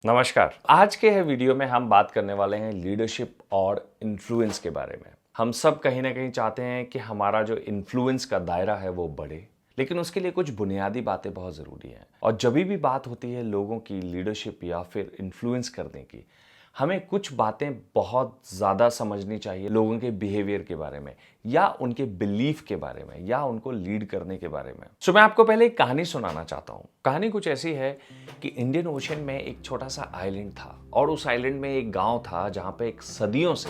नमस्कार। आज के है वीडियो में हम बात करने वाले हैं लीडरशिप और इन्फ्लुएंस के बारे में। हम सब कहीं ना कहीं चाहते हैं कि हमारा जो इन्फ्लुएंस का दायरा है वो बढ़े, लेकिन उसके लिए कुछ बुनियादी बातें बहुत ज़रूरी हैं। और जब भी बात होती है लोगों की लीडरशिप या फिर इन्फ्लुएंस करने की, हमें कुछ बातें बहुत ज़्यादा समझनी चाहिए लोगों के बिहेवियर के बारे में, या उनके बिलीफ के बारे में, या उनको लीड करने के बारे में। सो मैं आपको पहले एक कहानी सुनाना चाहता हूँ। कहानी कुछ ऐसी है कि इंडियन ओशन में एक छोटा सा आइलैंड था, और उस आइलैंड में एक गांव था जहां पे एक सदियों से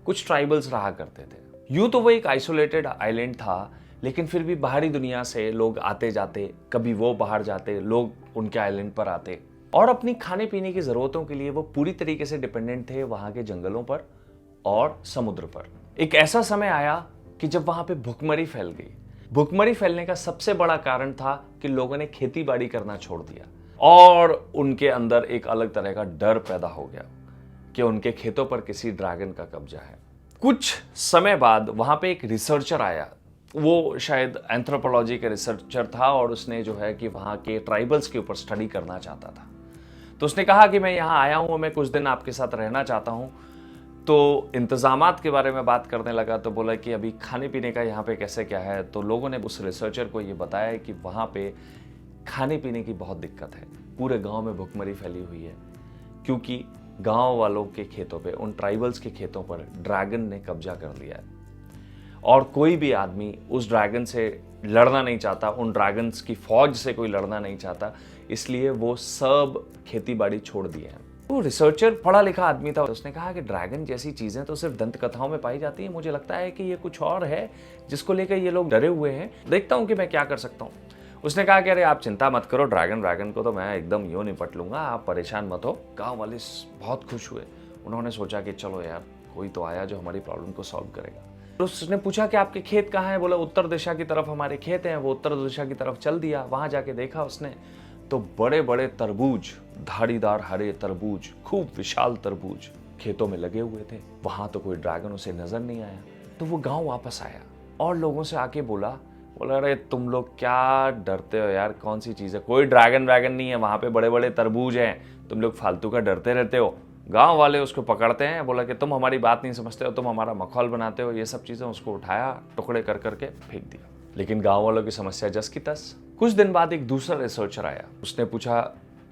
कुछ ट्राइबल्स रहा करते थे। यूं तो वो एक आइसोलेटेड आइलैंड था, लेकिन फिर भी बाहरी दुनिया से लोग आते जाते, कभी वो बाहर जाते, लोग उनके आइलैंड पर आते, और अपनी खाने पीने की ज़रूरतों के लिए वो पूरी तरीके से डिपेंडेंट थे वहाँ के जंगलों पर और समुद्र पर। एक ऐसा समय आया कि जब वहाँ पे भुखमरी फैल गई। भुखमरी फैलने का सबसे बड़ा कारण था कि लोगों ने खेती बाड़ी करना छोड़ दिया, और उनके अंदर एक अलग तरह का डर पैदा हो गया कि उनके खेतों पर किसी ड्रैगन का कब्जा है। कुछ समय बाद वहाँ पे एक रिसर्चर आया। वो शायद एंथ्रोपोलॉजी के रिसर्चर था, और उसने जो है कि वहाँ के ट्राइबल्स के ऊपर स्टडी करना चाहता था। तो उसने कहा कि मैं यहाँ आया हूँ, मैं कुछ दिन आपके साथ रहना चाहता हूँ। तो इंतज़ामात के बारे में बात करने लगा, तो बोला कि अभी खाने पीने का यहाँ पे कैसे क्या है। तो लोगों ने उस रिसर्चर को ये बताया कि वहाँ पे खाने पीने की बहुत दिक्कत है, पूरे गांव में भुखमरी फैली हुई है, क्योंकि गांव वालों के खेतों पे, उन ट्राइबल्स के खेतों पर ड्रैगन ने कब्जा कर लिया है, और कोई भी आदमी उस ड्रैगन से लड़ना नहीं चाहता, उन ड्रैगन्स की फौज से कोई लड़ना नहीं चाहता, इसलिए वो सब खेती बाड़ी छोड़ दिए हैं। वो रिसर्चर पढ़ा लिखा आदमी था, उसने कहा कि ड्रैगन जैसी चीजें तो सिर्फ दंत कथाओं में पाई जाती हैं, मुझे लगता है कि ये कुछ और है जिसको लेकर ये लोग डरे हुए हैं, देखता हूँ कि मैं क्या कर सकता हूँ। उसने कहा कि अरे आप चिंता मत करो, ड्रैगन को तो मैं एकदम यूं निपट लूंगा, आप परेशान मत हो। गाँव वाले बहुत खुश हुए। उन्होंने सोचा कि चलो यार, कोई तो आया जो हमारी प्रॉब्लम को सॉल्व करेगा। तो उसने पूछा कि आपके खेत कहाँ हैं? बोला उत्तर दिशा की तरफ हमारे खेत हैं। वो उत्तर दिशा की तरफ चल दिया। वहां जाके देखा उसने तो बड़े बड़े तरबूज, धारीदार हरे तरबूज, खूब विशाल तरबूज खेतों में लगे हुए थे। वहां तो कोई ड्रैगन उसे नजर नहीं आया। तो वो गांव वापस आया और लोगों से आके बोला अरे तुम लोग क्या डरते हो यार, कौन सी चीज़ है, कोई ड्रैगन वैगन नहीं है, वहां पे बड़े बड़े तरबूज हैं, तुम लोग फालतू का डरते रहते हो। गांव वाले उसको पकड़ते हैं, बोला कि तुम हमारी बात नहीं समझते हो, तुम हमारा मखौल बनाते हो, ये सब चीज़ें। उसको उठाया, टुकड़े कर करके फेंक दिया। लेकिन गांव वालों की समस्या जस की तस। कुछ दिन बाद एक दूसरा रिसर्चर आया। उसने पूछा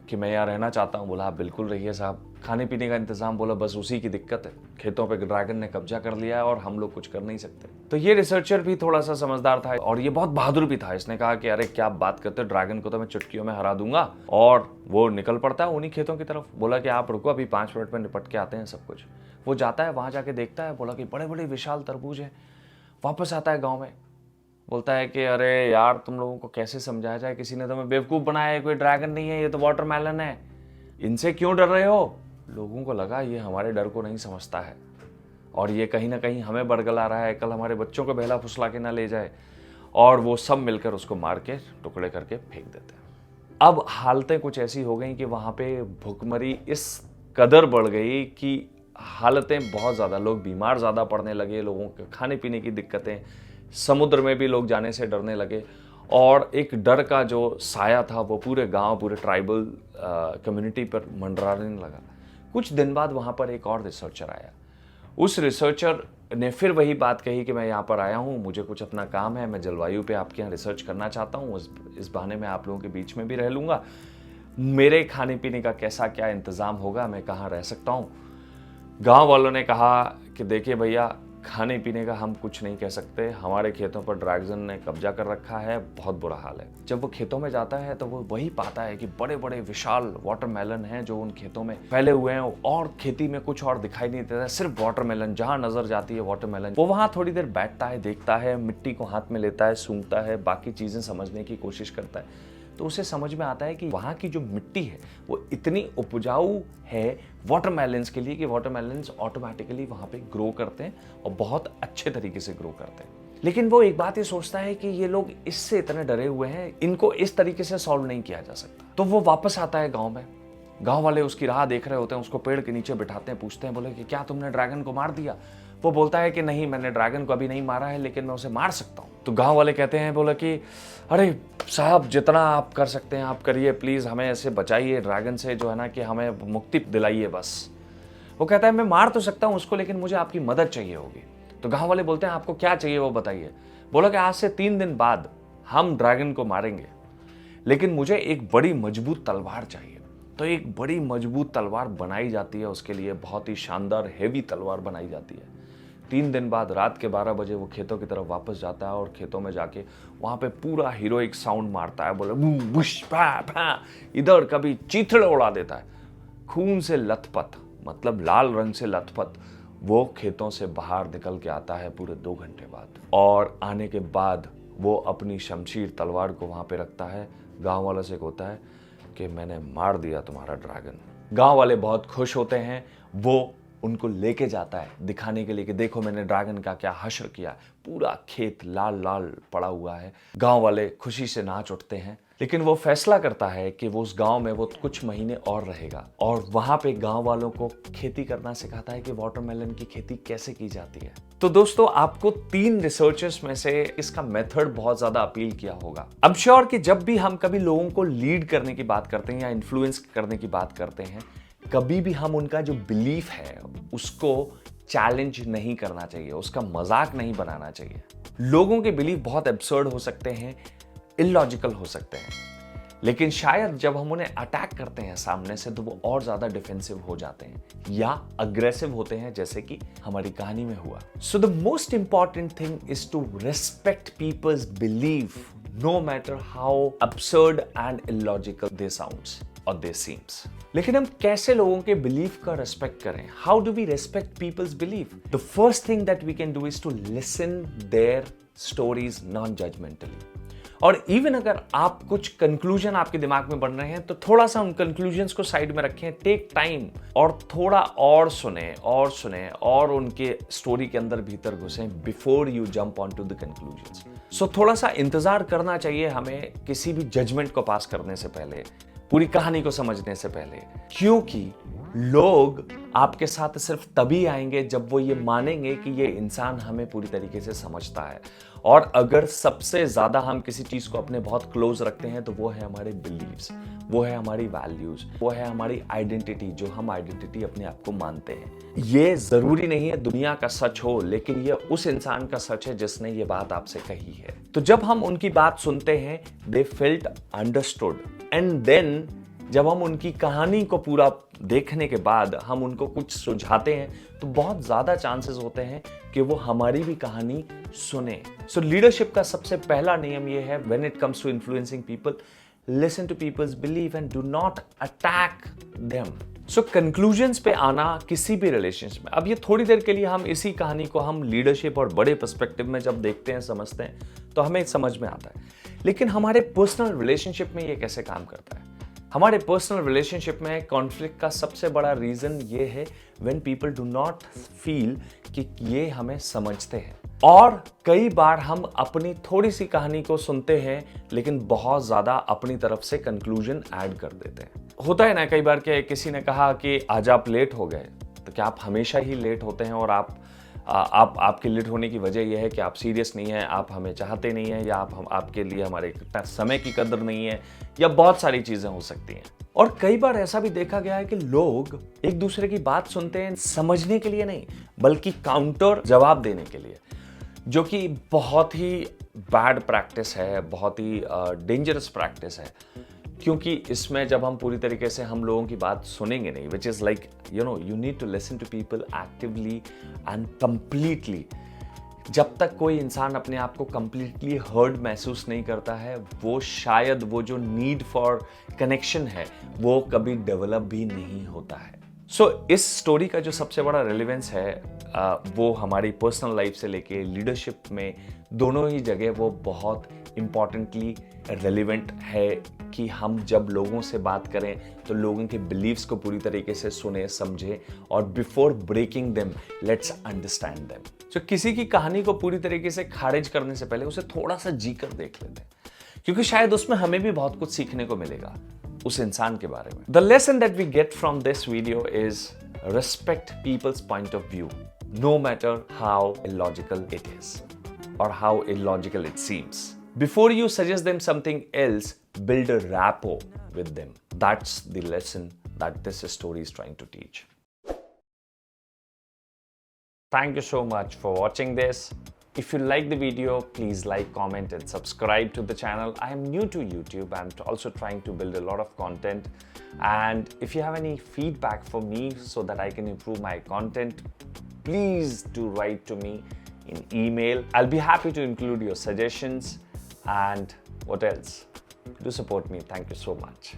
कि मैं यहाँ रहना चाहता हूँ। बोला आप बिल्कुल रहिए साहब, खाने पीने का इंतजाम। बोला बस उसी की दिक्कत है, खेतों पे ड्रैगन ने कब्जा कर लिया है और हम लोग कुछ कर नहीं सकते। तो ये रिसर्चर भी थोड़ा सा समझदार था, और ये बहुत बहादुर भी था। इसने कहा कि अरे क्या बात करते हो, ड्रैगन को तो मैं चुटकियों में हरा दूंगा। और वो निकल पड़ता है उन्हीं खेतों की तरफ। बोला कि आप रुको, अभी 5 मिनट में निपट के आते हैं सब कुछ। वो जाता है, वहां जाके देखता है, बोला कि बड़े बड़े विशाल तरबूज है। वापस आता है गाँव में, बोलता है कि अरे यार तुम लोगों को कैसे समझाया जाए, किसी ने तुम्हें बेवकूफ़ बनाया है, कोई ड्रैगन नहीं है, ये तो वाटरमेलन है, इनसे क्यों डर रहे हो। लोगों को लगा ये हमारे डर को नहीं समझता है, और ये कहीं ना कहीं हमें बरगला रहा है, कल हमारे बच्चों को बहला फुसला के ना ले जाए। और वो सब मिलकर उसको मार के टुकड़े करके फेंक देते हैं। अब हालतें कुछ ऐसी हो गई कि वहाँ पे भुखमरी इस कदर बढ़ गई कि हालतें बहुत ज़्यादा, लोग बीमार ज़्यादा पड़ने लगे, लोगों के खाने पीने की दिक्कतें, समुद्र में भी लोग जाने से डरने लगे, और एक डर का जो साया था वो पूरे गांव, पूरे ट्राइबल कम्युनिटी पर मंडराने लगा। कुछ दिन बाद वहाँ पर एक और रिसर्चर आया। उस रिसर्चर ने फिर वही बात कही कि मैं यहाँ पर आया हूँ, मुझे कुछ अपना काम है, मैं जलवायु पे आपके यहाँ रिसर्च करना चाहता हूँ, इस बहाने में आप लोगों के बीच में भी रह लूँगा, मेरे खाने पीने का कैसा क्या इंतज़ाम होगा, मैं कहाँ रह सकता हूँ। गांव वालों ने कहा कि देखिए भैया, खाने पीने का हम कुछ नहीं कह सकते, हमारे खेतों पर ड्रैगन ने कब्जा कर रखा है, बहुत बुरा हाल है। जब वो खेतों में जाता है तो वो वही पाता है कि बड़े बड़े विशाल वाटरमेलन हैं जो उन खेतों में फैले हुए हैं, और खेती में कुछ और दिखाई नहीं देता, सिर्फ वाटरमेलन, जहां नजर जाती है वाटरमेलन। वो वहां थोड़ी देर बैठता है, देखता है, मिट्टी को हाथ में लेता है, सूंघता है, बाकी चीजें समझने की कोशिश करता है। तो उसे समझ में आता है कि वहाँ की जो मिट्टी है वो इतनी उपजाऊ है वाटरमेलन्स के लिए कि वाटरमेलन्स ऑटोमेटिकली वहाँ पे ग्रो करते हैं, और बहुत अच्छे तरीके से ग्रो करते हैं। लेकिन वो एक बात ये सोचता है कि ये लोग इससे इतने डरे हुए हैं, इनको इस तरीके से सॉल्व नहीं किया जा सकता। तो वो वापस आता है गाँव में। गाँव वाले उसकी राह देख रहे होते हैं, उसको पेड़ के नीचे बिठाते हैं, पूछते हैं, बोले कि क्या तुमने ड्रैगन को मार दिया। वो बोलता है कि नहीं, मैंने ड्रैगन को अभी नहीं मारा है, लेकिन मैं उसे मार सकता हूँ। तो गांव वाले कहते हैं, बोला कि अरे साहब, जितना आप कर सकते हैं आप करिए, प्लीज़ हमें ऐसे बचाइए ड्रैगन से, जो है ना कि हमें मुक्ति दिलाइए बस। वो कहता है मैं मार तो सकता हूँ उसको, लेकिन मुझे आपकी मदद चाहिए होगी। तो गांव वाले बोलते हैं आपको क्या चाहिए वो बताइए। बोला कि आज से 3 दिन बाद हम ड्रैगन को मारेंगे, लेकिन मुझे एक बड़ी मजबूत तलवार चाहिए। तो एक बड़ी मजबूत तलवार बनाई जाती है उसके लिए, बहुत ही शानदार हैवी तलवार बनाई जाती है। 3 दिन बाद रात के 12 बजे वो खेतों की तरफ वापस जाता है और खेतों में जाके वहाँ पे पूरा हीरोइक साउंड मारता है, बोले बू बुश भा भा, इधर कभी चीथड़े उड़ा देता है। खून से लथपथ, मतलब लाल रंग से लथपथ, वो खेतों से बाहर निकल के आता है पूरे 2 घंटे बाद। और आने के बाद वो अपनी शमशीर तलवार को वहाँ पे रखता है, गाँव वालों से कहता है कि मैंने मार दिया तुम्हारा ड्रैगन। गाँव वाले बहुत खुश होते हैं, वो उनको लेके जाता है दिखाने के लिए कि देखो मैंने ड्रैगन का क्या हश्र किया। पूरा खेत लाल लाल पड़ा हुआ है, गांव वाले खुशी से नाच उठते हैं। लेकिन वो फैसला करता है कि वो उस गांव में वो कुछ महीने और रहेगा और वहां पे गांव वालों को खेती करना सिखाता है कि वाटरमेलन की खेती कैसे की जाती है। तो दोस्तों, आपको 3 रिसर्चर्स में से इसका मेथड बहुत ज्यादा अपील किया होगा। आई एम श्योर कि जब भी हम कभी लोगों को लीड करने की बात करते हैं या इन्फ्लुएंस करने की बात करते हैं, कभी भी हम उनका जो बिलीफ है उसको चैलेंज नहीं करना चाहिए, उसका मजाक नहीं बनाना चाहिए। लोगों के बिलीफ बहुत एब्सर्ड हो सकते हैं, इलॉजिकल हो सकते हैं, लेकिन शायद जब हम उन्हें अटैक करते हैं सामने से तो वो और ज्यादा डिफेंसिव हो जाते हैं या अग्रेसिव होते हैं, जैसे कि हमारी कहानी में हुआ। So the most important thing is to respect people's belief, no matter how absurd and illogical they sounds और दे सीम्स। लेकिन हम कैसे लोगों के बिलीफ का रेस्पेक्ट करें? How do we respect people's belief? The first thing that we can do is to listen their stories non judgmentally. और even अगर आप कुछ कंक्लूजन आपके दिमाग में बन रहे हैं तो थोड़ा सा उन कंक्लूजन्स को साइड में रखें, टेक टाइम और थोड़ा और सुने और उनके स्टोरी के अंदर भीतर घुसें before you jump on to the conclusions. So थोड़ा सा इंतजार करना चाहिए हमें किसी भी जजमेंट को पास करने से पहले, पूरी कहानी को समझने से पहले, क्योंकि लोग आपके साथ सिर्फ तभी आएंगे जब वो ये मानेंगे कि ये इंसान हमें पूरी तरीके से समझता है। और अगर सबसे ज्यादा हम किसी चीज को अपने बहुत क्लोज रखते हैं तो वो है हमारे बिलीव्स, वो है हमारी वैल्यूज, वो है हमारी आइडेंटिटी, जो हम आइडेंटिटी अपने आप को मानते हैं। ये जरूरी नहीं है दुनिया का सच हो, लेकिन ये उस इंसान का सच है जिसने ये बात आपसे कही है। तो जब हम उनकी बात सुनते हैं, they felt understood, and then जब हम उनकी कहानी को पूरा देखने के बाद हम उनको कुछ सुझाते हैं तो बहुत ज्यादा चांसेस होते हैं कि वो हमारी भी कहानी सुने। सो लीडरशिप का सबसे पहला नियम ये है, when it comes to influencing people, listen to people's belief and do not attack them. So conclusions पे आना किसी भी रिलेशनशिप में, अब ये थोड़ी देर के लिए हम इसी कहानी को हम लीडरशिप और बड़े पर्सपेक्टिव में जब देखते हैं, समझते हैं, तो हमें समझ में आता है। लेकिन हमारे पर्सनल रिलेशनशिप में ये कैसे काम करता है? हमारे पर्सनल रिलेशनशिप में कॉन्फ्लिक्ट का सबसे बड़ा रीजन ये है when people do not feel कि ये हमें समझते हैं। और कई बार हम अपनी थोड़ी सी कहानी को सुनते हैं लेकिन बहुत ज्यादा अपनी तरफ से कंक्लूजन ऐड कर देते हैं। होता है ना कई बार कि किसी ने कहा कि आज आप लेट हो गए, तो क्या आप हमेशा ही लेट होते हैं? और आपके लेट होने की वजह यह है कि आप सीरियस नहीं हैं, आप हमें चाहते नहीं हैं, या आपके लिए हमारे समय की कदर नहीं है, या बहुत सारी चीजें हो सकती हैं। और कई बार ऐसा भी देखा गया है कि लोग एक दूसरे की बात सुनते हैं समझने के लिए नहीं, बल्कि काउंटर जवाब देने के लिए, जो कि बहुत ही बैड प्रैक्टिस है, बहुत ही डेंजरस प्रैक्टिस है। क्योंकि इसमें जब हम पूरी तरीके से हम लोगों की बात सुनेंगे नहीं, which is like you need to listen to people actively and completely. जब तक कोई इंसान अपने आप को कंप्लीटली हर्ड महसूस नहीं करता है, वो शायद वो जो नीड फॉर कनेक्शन है वो कभी डेवलप भी नहीं होता है। सो इस स्टोरी का जो सबसे बड़ा रेलेवेंस है वो हमारी पर्सनल लाइफ से लेके लीडरशिप में दोनों ही जगह वो बहुत इम्पॉर्टेंटली रेलिवेंट है कि हम जब लोगों से बात करें तो लोगों के बिलीव्स को पूरी तरीके से सुने, समझें, और before breaking them let's understand them. तो किसी की कहानी को पूरी तरीके से खारिज करने से पहले उसे थोड़ा सा जी कर देख लेते हैं, क्योंकि शायद उसमें हमें भी बहुत कुछ सीखने को मिलेगा उस इंसान के बारे में। The lesson that we get from this video is respect people's point of view, no matter how illogical it is or how illogical it seems. Before you suggest them something else, build a rapport with them. That's the lesson that this story is trying to teach. Thank you so much for watching this. If you like the video, please like, comment and subscribe to the channel. I am new to YouTube. I'm also trying to build a lot of content. And if you have any feedback for me so that I can improve my content, please do write to me in email. I'll be happy to include your suggestions. And what else? Do support me. Thank you so much.